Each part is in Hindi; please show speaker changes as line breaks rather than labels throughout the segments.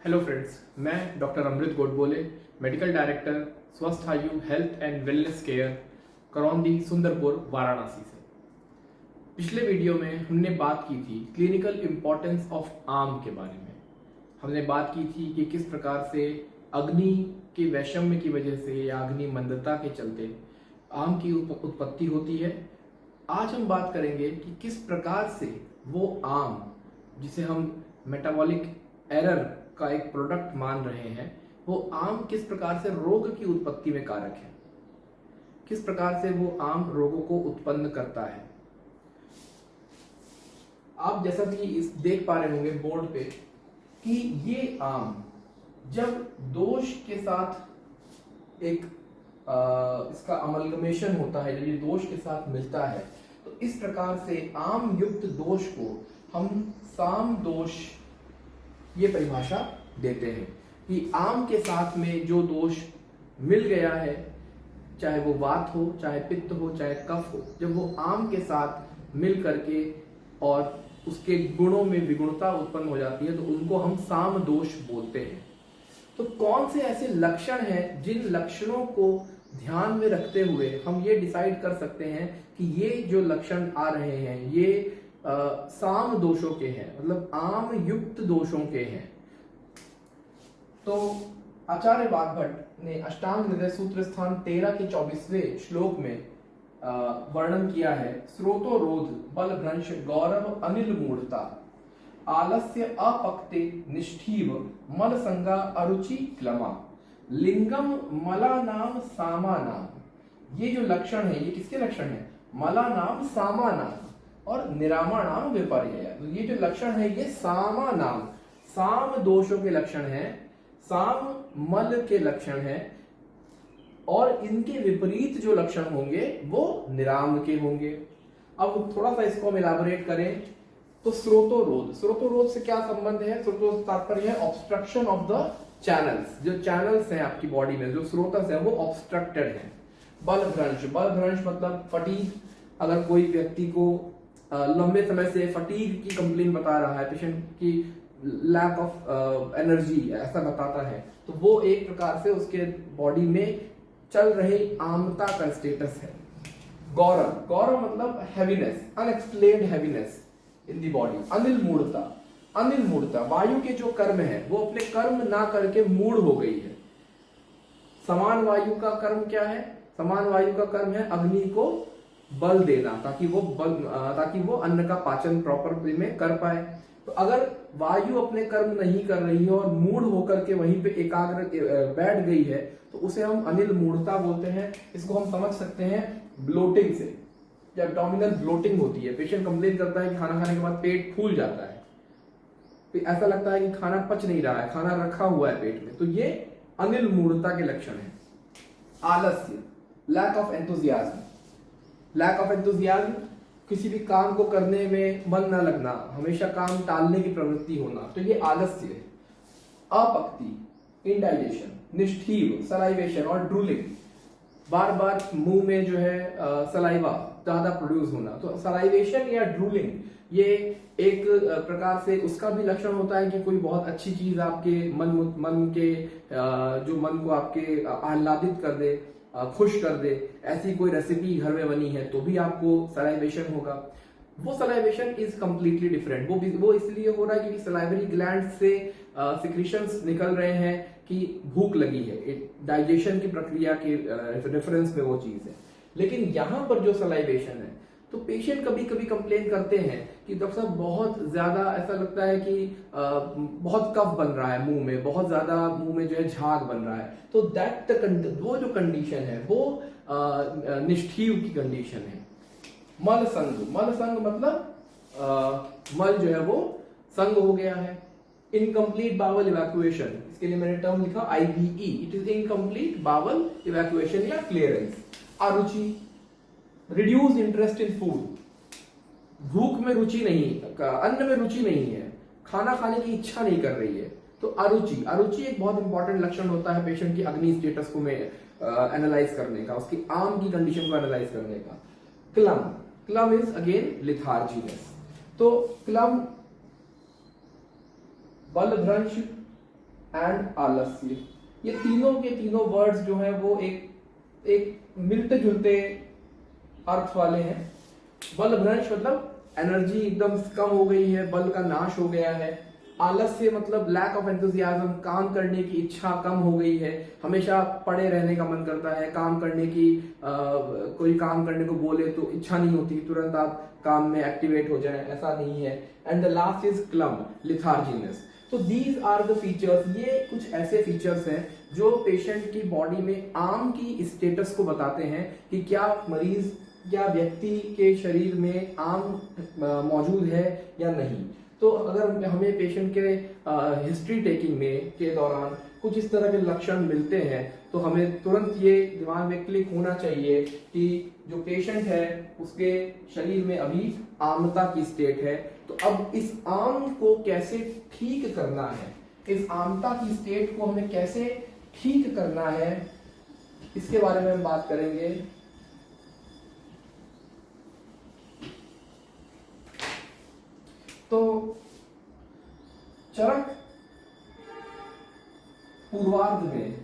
हेलो फ्रेंड्स, मैं डॉक्टर अमृत गोडबोले, मेडिकल डायरेक्टर स्वस्थ आयु health and wellness care, Karaundi, Sundarpur, Varanasi से। पिछले वीडियो में हमने बात की थी क्लिनिकल इम्पोर्टेंस ऑफ आम के बारे में। हमने बात की थी कि किस प्रकार से अग्नि के वैषम्य की वजह से या अग्नि मंदता के चलते आम की उत्पत्ति होती है। आज हम बात करेंगे कि किस प्रकार से वो आम जिसे हम मेटाबॉलिक एरर का एक प्रोडक्ट मान रहे हैं, वो आम किस प्रकार से रोग की उत्पत्ति में कारक है, किस प्रकार से वो आम रोगों को उत्पन्न करता है। आप जैसा कि इस देख पा रहे होंगे बोर्ड पे कि ये आम जब दोष के साथ एक इसका अमलगमेशन होता है, जब ये दोष के साथ मिलता है तो इस प्रकार से आम युक्त दोष को हम साम दोष ये परिभाषा देते हैं कि आम के साथ में जो दोष मिल गया है, चाहे वो वात हो, चाहे पित्त हो, चाहे कफ हो, जब वो आम के साथ मिल करके और उसके गुणों में विगुणता उत्पन्न हो जाती है तो उनको हम साम दोष बोलते हैं। तो कौन से ऐसे लक्षण हैं जिन लक्षणों को ध्यान में रखते हुए हम ये डिसाइड कर सकते हैं कि ये जो लक्षण आ रहे हैं ये साम दोषों के हैं, मतलब आम युक्त दोषों के हैं। तो आचार्य वाग्भट ने अष्टांग हृदय सूत्र स्थान 13 के 24वें श्लोक में वर्णन किया है। स्रोतो रोध बल भ्रंश गौरव अनिल मूढ़ता आलस्य अपक्ते निष्ठीव मल संगा अरुचि क्लमा लिंगम मला नाम सामा नाम। ये जो लक्षण है ये किसके लक्षण है? मला नाम सामा नाम और निरामा नाम विपर्यय। तो ये जो लक्षण है ये सामा नाम साम दोषों के लक्षण हैं, साम मल के लक्षण हैं और इनके विपरीत जो लक्षण होंगे वो निराम के होंगे। अब थोड़ा सा इसको हम इलाबोरेट करें तो स्रोतोरोध से क्या संबंध है? स्रोतोरोध तात्पर्य है ऑब्स्ट्रक्शन ऑफ द चैनल्स। जो चैनल्स हैं आपकी बॉडी में, जो स्रोतस है वो ऑब्स्ट्रक्टेड हैं। बल भ्रंश मतलब फटीग। अगर कोई व्यक्ति को लंबे समय से फटीग की कंप्लेन बता रहा है, पेशेंट की लैक ऑफ एनर्जी ऐसा बताता है, तो वो एक प्रकार से उसके बॉडी में चल रहे आमता का स्टेटस है। गौरव मतलब heaviness, unexplained heaviness in the body. अनिल मूढ़ता वायु के जो कर्म है वो अपने कर्म ना करके मूढ़ हो गई है। समान वायु का कर्म क्या है? समान वायु का कर्म है अग्नि को बल देना ताकि वो अन्न का पाचन प्रॉपर वे में कर पाए। तो अगर वायु अपने कर्म नहीं कर रही है और मूढ़ होकर के वहीं पे एकाग्र बैठ गई है तो उसे हम अनिल मूढ़ता बोलते हैं। इसको हम समझ सकते हैं ब्लोटिंग से। जब एब्डोमिनल ब्लोटिंग होती है, पेशेंट कंप्लेन करता है कि खाना खाने के बाद पेट फूल जाता है, तो ऐसा लगता है कि खाना पच नहीं रहा है, खाना रखा हुआ है पेट में, तो ये अनिल मूढ़ता के लक्षण है। आलस्य, लैक ऑफ एंथुजियाज्म, किसी भी काम को करने में मन न लगना, हमेशा काम टालने की प्रवृत्ति होना, तो ये आलस्य है। अपक्ति, इंडाइजेशन, निष्ठीव, सलाइवेशन और ड्रूलिंग, बार बार मुंह में जो है सलाइवा ज्यादा प्रोड्यूस होना, तो सलाइवेशन या ड्रूलिंग ये एक प्रकार से उसका भी लक्षण होता है कि कोई बहुत अच्छी चीज आपके मन को आपके आह्लादित कर दे, खुश कर दे, ऐसी कोई रेसिपी घर में बनी है तो भी आपको सलाइवेशन होगा। वो सलाइवेशन इज कंप्लीटली डिफरेंट। वो इसलिए हो रहा है क्योंकि सलाइवरी ग्लैंड से सिक्रीशंस निकल रहे हैं कि भूख लगी है, डाइजेशन की प्रक्रिया के रेफरेंस में वो चीज है। लेकिन यहाँ पर जो सलाइवेशन है तो पेशेंट कभी कभी कंप्लेन करते हैं कि डॉक्टर साहब बहुत ज्यादा ऐसा लगता है कि बहुत कफ बन रहा है मुंह में, बहुत ज्यादा मुंह में जो है झाग बन रहा है। तो वो जो कंडीशन है वो निष्ठीव की कंडीशन है। मल संग मतलब मल जो है वो संग हो गया है। इनकम्प्लीट बावल इवैक्यूएशन, इसके लिए मैंने टर्म लिखा IBE, it is incomplete bowel evacuation या क्लियरेंस। अरुचि, रिड्यूस्ड इंटरेस्ट इन फूड, भूख में रुचि नहीं, अन्न में रुचि नहीं है, खाना खाने की इच्छा नहीं कर रही है, तो अरुचि एक बहुत इंपॉर्टेंट लक्षण होता है पेशेंट की अग्नि स्टेटस को में एनालाइज करने का, उसकी आम की कंडीशन को एनालाइज करने का। क्लम इज अगेन लिथार्जीनेस। तो क्लम बल भ्रंश एंड आलस्य। ये तीनों के तीनों वर्ड्स जो हैं वो एक मिलते जुलते अर्थ वाले हैं। बलभ्रंश मतलब एनर्जी एकदम कम हो गई है, बल का नाश हो गया है। आलस्य मतलब लैक ऑफ एंथुजियाज्म, काम करने की इच्छा कम हो गई है, हमेशा पड़े रहने का मन करता है, काम करने की कोई काम करने को बोले तो इच्छा नहीं होती, तुरंत आप काम में एक्टिवेट हो जाए, ऐसा नहीं है। And the last is क्लम, लिथार्जीनेस। तो दीज आर द फीचर्स, ये कुछ ऐसे फीचर्स हैं जो पेशेंट की बॉडी में आम की स्टेटस को बताते हैं कि क्या मरीज या व्यक्ति के शरीर में आम मौजूद है या नहीं। तो अगर हमें पेशेंट के हिस्ट्री टेकिंग में के दौरान कुछ इस तरह के लक्षण मिलते हैं तो हमें तुरंत ये दिमाग में क्लिक होना चाहिए कि जो पेशेंट है उसके शरीर में अभी आमता की स्टेट है। तो अब इस आम को कैसे ठीक करना है, इस आमता की स्टेट को हमें कैसे ठीक करना है, इसके बारे में हम बात करेंगे। तो चरक पूर्वार्ध में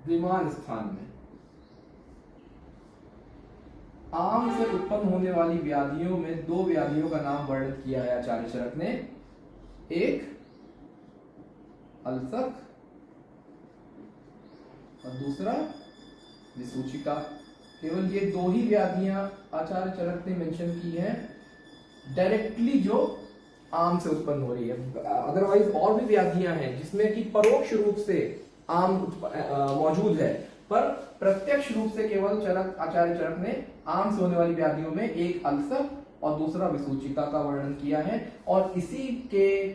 विमान स्थान में आम से उत्पन्न होने वाली व्याधियों में दो व्याधियों का नाम वर्णित किया है आचार्य चरक ने। एक अल्सर और दूसरा विसूचिका। केवल ये दो ही व्याधियां आचार्य चरक ने मेंशन की हैं डायरेक्टली जो आम से उत्पन्न हो रही है। अदरवाइज और भी व्याधियां हैं जिसमें कि परोक्ष रूप से आम मौजूद है, पर प्रत्यक्ष रूप से केवल आचार्य चरक ने आम से होने वाली व्याधियों में एक अल्सर और दूसरा विसूचिका का वर्णन किया है। और इसी के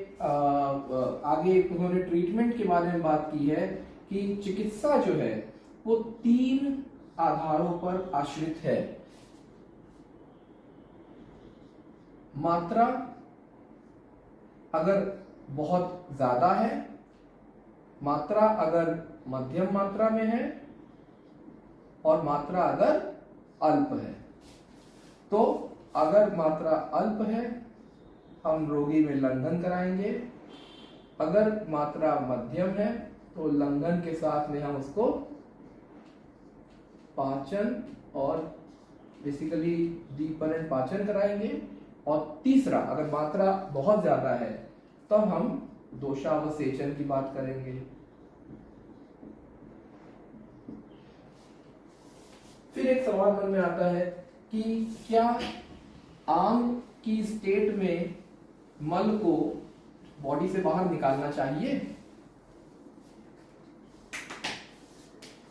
आगे उन्होंने ट्रीटमेंट के बारे में बात की है कि चिकित्सा जो है वो 3 आधारों पर आश्रित है। मात्रा अगर बहुत ज्यादा है, मात्रा अगर मध्यम मात्रा में है और मात्रा अगर अल्प है। तो अगर मात्रा अल्प है हम रोगी में लंघन कराएंगे, अगर मात्रा मध्यम है तो लंघन के साथ में हम उसको पाचन और बेसिकली दीपन एंड पाचन कराएंगे। और तीसरा अगर मात्रा बहुत ज्यादा है तब हम दोषावसेचन की बात करेंगे। फिर एक सवाल मन में आता है कि क्या आम की स्टेट में मल को बॉडी से बाहर निकालना चाहिए?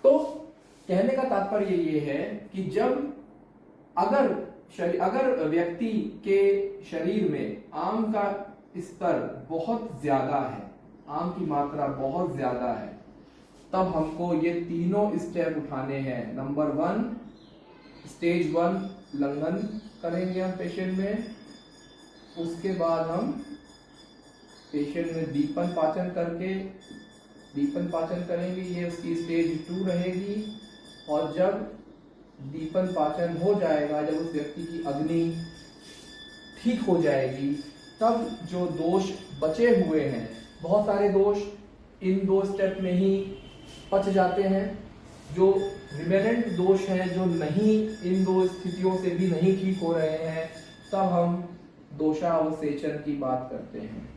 तो कहने का तात्पर्य ये है कि जब अगर व्यक्ति के शरीर में आम का स्तर बहुत ज्यादा है, आम की मात्रा बहुत ज्यादा है, तब हमको ये तीनों स्टेप उठाने हैं। नंबर 1 स्टेज 1 लंघन करेंगे हम पेशेंट में, उसके बाद हम पेशेंट में दीपन पाचन करके दीपन पाचन करेंगे, ये उसकी स्टेज 2 रहेगी। और जब दीपन पाचन हो जाएगा, जब उस व्यक्ति की अग्नि ठीक हो जाएगी, तब जो दोष बचे हुए हैं, बहुत सारे दोष इन 2 स्टेप में ही पच जाते हैं। जो रिमेनेंट दोष हैं जो नहीं इन 2 स्थितियों से भी नहीं ठीक हो रहे हैं, तब हम दोषावसेचन की बात करते हैं।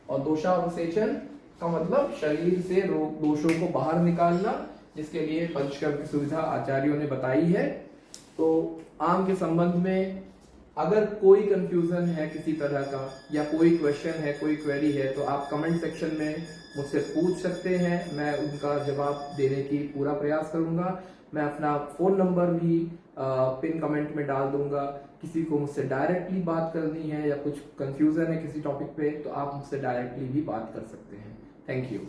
और दोषावसेचन का मतलब शरीर से दोषों को बाहर निकालना, जिसके लिए पंचकर्म की सुविधा आचार्यों ने बताई है। तो आम के संबंध में अगर कोई कंफ्यूजन है किसी तरह का या कोई क्वेश्चन है, कोई क्वेरी है, तो आप कमेंट सेक्शन में मुझसे पूछ सकते हैं। मैं उनका जवाब देने की पूरा प्रयास करूंगा। मैं अपना फोन नंबर भी पिन कमेंट में डाल दूंगा। किसी को मुझसे डायरेक्टली बात करनी है या कुछ कंफ्यूजन है किसी टॉपिक पे, तो आप मुझसे डायरेक्टली भी बात कर सकते हैं। Thank you.